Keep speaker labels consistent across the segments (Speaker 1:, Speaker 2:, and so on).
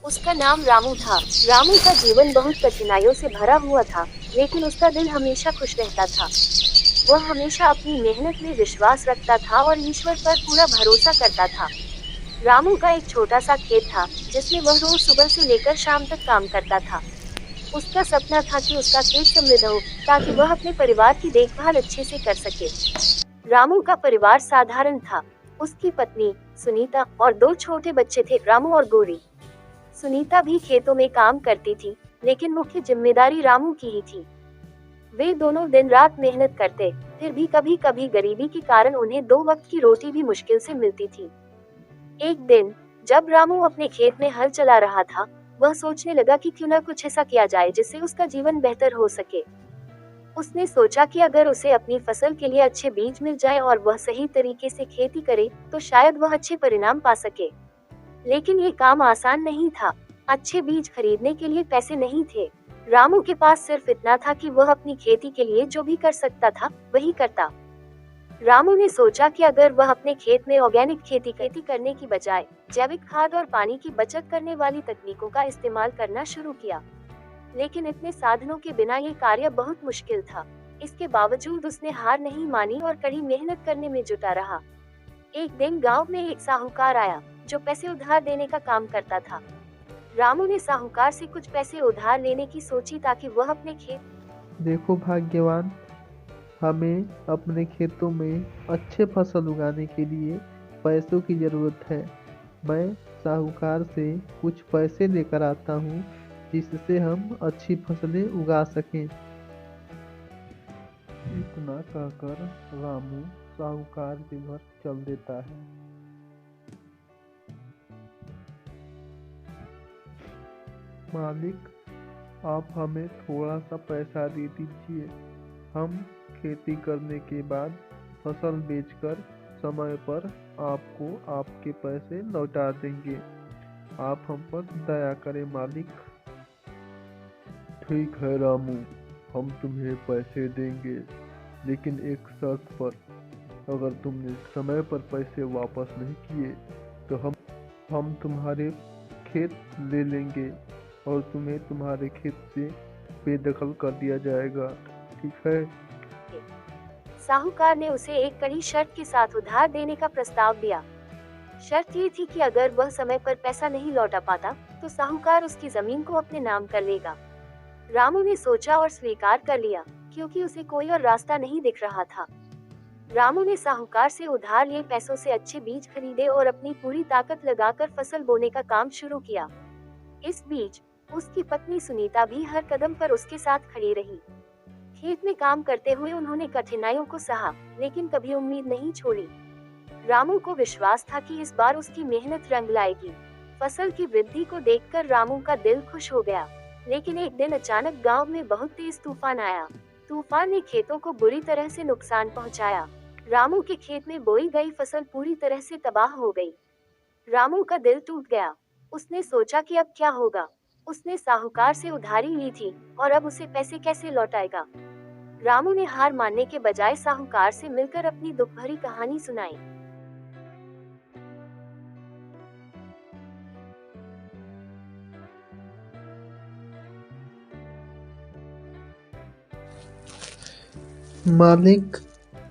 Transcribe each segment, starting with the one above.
Speaker 1: उसका नाम रामू था। रामू का जीवन बहुत कठिनाइयों से भरा हुआ था, लेकिन उसका दिल हमेशा खुश रहता था। वह हमेशा अपनी मेहनत में विश्वास रखता था और ईश्वर पर पूरा भरोसा करता था। रामू का एक छोटा सा खेत था, जिसमें वह रोज सुबह से लेकर शाम तक काम करता था। उसका सपना था कि उसका खेत समृद्ध हो, ताकि वह अपने परिवार की देखभाल अच्छे से कर सके। रामू का परिवार साधारण था। उसकी पत्नी सुनीता और दो छोटे बच्चे थे, रामू और गौरी। सुनीता भी खेतों में काम करती थी, लेकिन मुख्य जिम्मेदारी रामू की ही थी। वे दोनों दिन रात मेहनत करते, फिर भी कभी कभी गरीबी के कारण उन्हें दो वक्त की रोटी भी मुश्किल से मिलती थी। एक दिन, जब रामू अपने खेत में हल चला रहा था, वह सोचने लगा कि क्यों न कुछ ऐसा किया जाए जिससे उसका जीवन बेहतर हो सके। उसने सोचा कि अगर उसे अपनी फसल के लिए अच्छे बीज मिल जाए और वह सही तरीके से खेती करे, तो शायद वह अच्छे परिणाम पा सके। लेकिन ये काम आसान नहीं था। अच्छे बीज खरीदने के लिए पैसे नहीं थे। रामू के पास सिर्फ इतना था कि वह अपनी खेती के लिए जो भी कर सकता था, वही करता। रामू ने सोचा कि अगर वह अपने खेत में ऑर्गेनिक खेती करने की बजाय जैविक खाद और पानी की बचत करने वाली तकनीकों का इस्तेमाल करना शुरू किया। लेकिन इतने साधनों के बिना ये कार्य बहुत मुश्किल था। इसके बावजूद उसने हार नहीं मानी और कड़ी मेहनत करने में जुटा रहा। एक दिन गांव में एक साहूकार आया, जो पैसे उधार देने का काम करता था। रामू ने साहूकार से कुछ पैसे उधार लेने की सोची ताकि वह अपने खेत।
Speaker 2: देखो भाग्यवान, हमें अपने खेतों में अच्छे फसल उगाने के लिए पैसों की ज़रूरत है। मैं साहूकार से कुछ पैसे लेकर आता हूँ, जिससे हम अच्छी फसलें उगा सकें। इतना कहकर रामू साहूकार के घर चल देता है। मालिक, आप हमें थोड़ा सा पैसा दे दीजिए। हम खेती करने के बाद फसल बेचकर समय पर आपको आपके पैसे लौटा देंगे। आप हम पर दया करें मालिक। ठीक है रामू, हम तुम्हें पैसे देंगे, लेकिन एक शर्त पर। अगर तुमने समय पर पैसे वापस नहीं किए तो हम तुम्हारे खेत ले लेंगे और तुम्हें तुम्हारे खेत से बेदखल कर दिया जाएगा। ठीक है?
Speaker 1: साहूकार ने उसे एक कड़ी शर्त के साथ उधार देने का प्रस्ताव दिया। शर्त ये थी कि अगर वह समय पर पैसा नहीं लौटा पाता, तो साहूकार उसकी जमीन को अपने नाम कर लेगा। रामू ने सोचा और स्वीकार कर लिया, क्योंकि उसे कोई और रास्ता नहीं दिख रहा था। रामू ने साहूकार से उधार लिए पैसों से अच्छे बीज खरीदे और अपनी पूरी ताकत लगाकर फसल बोने का काम शुरू किया। इस बीच उसकी पत्नी सुनीता भी हर कदम पर उसके साथ खड़ी रही। खेत में काम करते हुए उन्होंने कठिनाइयों को सहा, लेकिन कभी उम्मीद नहीं छोड़ी। रामू को विश्वास था कि इस बार उसकी मेहनत रंग लाएगी। फसल की वृद्धि को देखकर रामू का दिल खुश हो गया। लेकिन एक दिन अचानक गांव में बहुत तेज तूफान आया। तूफान ने खेतों को बुरी तरह से नुकसान पहुंचाया। रामू के खेत में बोई गई फसल पूरी तरह से तबाह हो गई। रामू का दिल टूट गया। उसने सोचा कि अब क्या होगा। उसने साहूकार से उधारी ली थी, और अब उसे पैसे कैसे लौटाएगा। रामू ने हार मानने के बजाय साहूकार से मिलकर अपनी दुख भरी कहानी सुनाई।
Speaker 2: मालिक,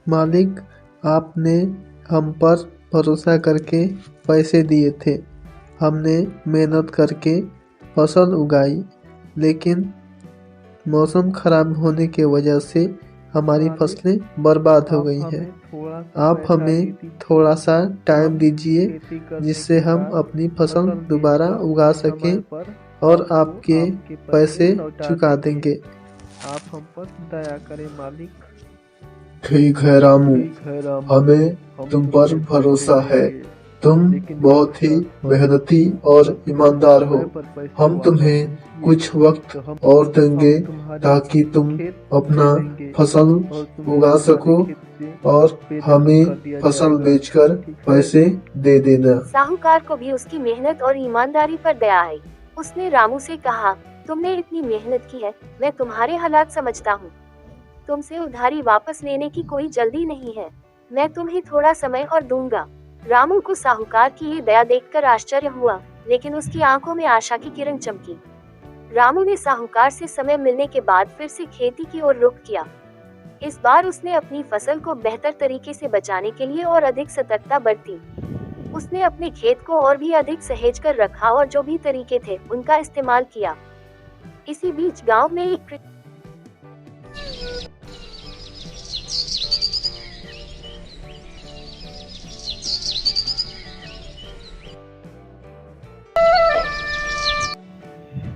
Speaker 2: मालिक, आपने हम पर भरोसा करके पैसे दिए थे। हमने मेहनत करके फसल उगाई, लेकिन मौसम खराब होने की वजह से हमारी फसलें बर्बाद हो गई हैं। आप हमें थोड़ा सा टाइम दीजिए, जिससे हम अपनी फसल दोबारा उगा सकें और आपके पैसे चुका देंगे। आप हम पर दया करें मालिक।
Speaker 3: ठीक है रामू, हमें तुम पर भरोसा है। तुम बहुत ही मेहनती और ईमानदार हो। हम तुम्हें कुछ वक्त और देंगे ताकि तुम अपना फसल उगा सको और हमें फसल बेचकर पैसे दे देना।
Speaker 1: साहूकार को भी उसकी मेहनत और ईमानदारी पर दया आई। उसने रामू से कहा, तुमने इतनी मेहनत की है, मैं तुम्हारे हालात समझता हूँ। तुमसे उधारी वापस लेने की कोई जल्दी नहीं है। मैं तुम्हें थोड़ा समय और दूंगा। रामू को साहूकार की ये दया देखकर आश्चर्य हुआ। लेकिन उसकी आंखों में आशा की किरण चमकी। रामू ने साहूकार से समय मिलने के बाद फिर से खेती की ओर रुख किया। इस बार उसने अपनी फसल को बेहतर तरीके से बचाने के लिए और अधिक सतर्कता बरती। उसने अपने खेत को और भी अधिक सहेज कर रखा और जो भी तरीके थे उनका इस्तेमाल किया। इसी बीच गांव में एक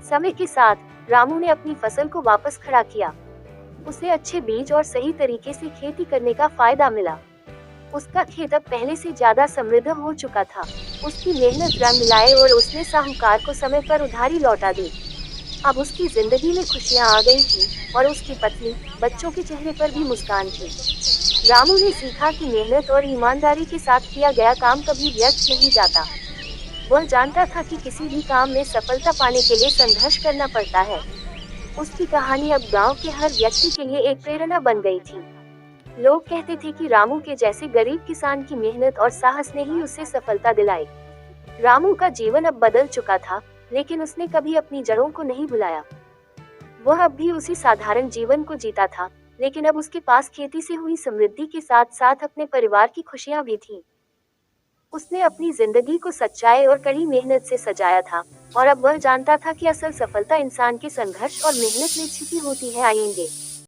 Speaker 1: समय के साथ रामू ने अपनी फसल को वापस खड़ा किया। उसे अच्छे बीज और सही तरीके से खेती करने का फायदा मिला। उसका खेत अब पहले से ज्यादा समृद्ध हो चुका था। उसकी मेहनत रंग लाए और उसने साहूकार को समय पर उधारी लौटा दी। अब उसकी जिंदगी में खुशियां आ गई थी और उसकी पत्नी, बच्चों के चेहरे पर भी मुस्कान थी। रामू ने सीखा कि मेहनत और ईमानदारी के साथ किया गया काम कभी व्यर्थ नहीं जाता। वह जानता था कि किसी भी काम में सफलता पाने के लिए संघर्ष करना पड़ता है। उसकी कहानी अब गांव के हर व्यक्ति के लिए एक प्रेरणा बन गई थी। लोग कहते थे कि रामू के जैसे गरीब किसान की मेहनत और साहस ने ही उसे सफलता दिलाई। रामू का जीवन अब बदल चुका था, लेकिन उसने कभी अपनी जड़ों को नहीं भुलाया। वह अब भी उसी साधारण जीवन को जीता था, लेकिन अब उसके पास खेती से हुई समृद्धि के साथ साथ अपने परिवार की खुशियां भी थीं। उसने अपनी जिंदगी को सच्चाई और कड़ी मेहनत से सजाया था और अब वह जानता था कि असल सफलता इंसान के संघर्ष और मेहनत में छिपी होती है। आएंगे।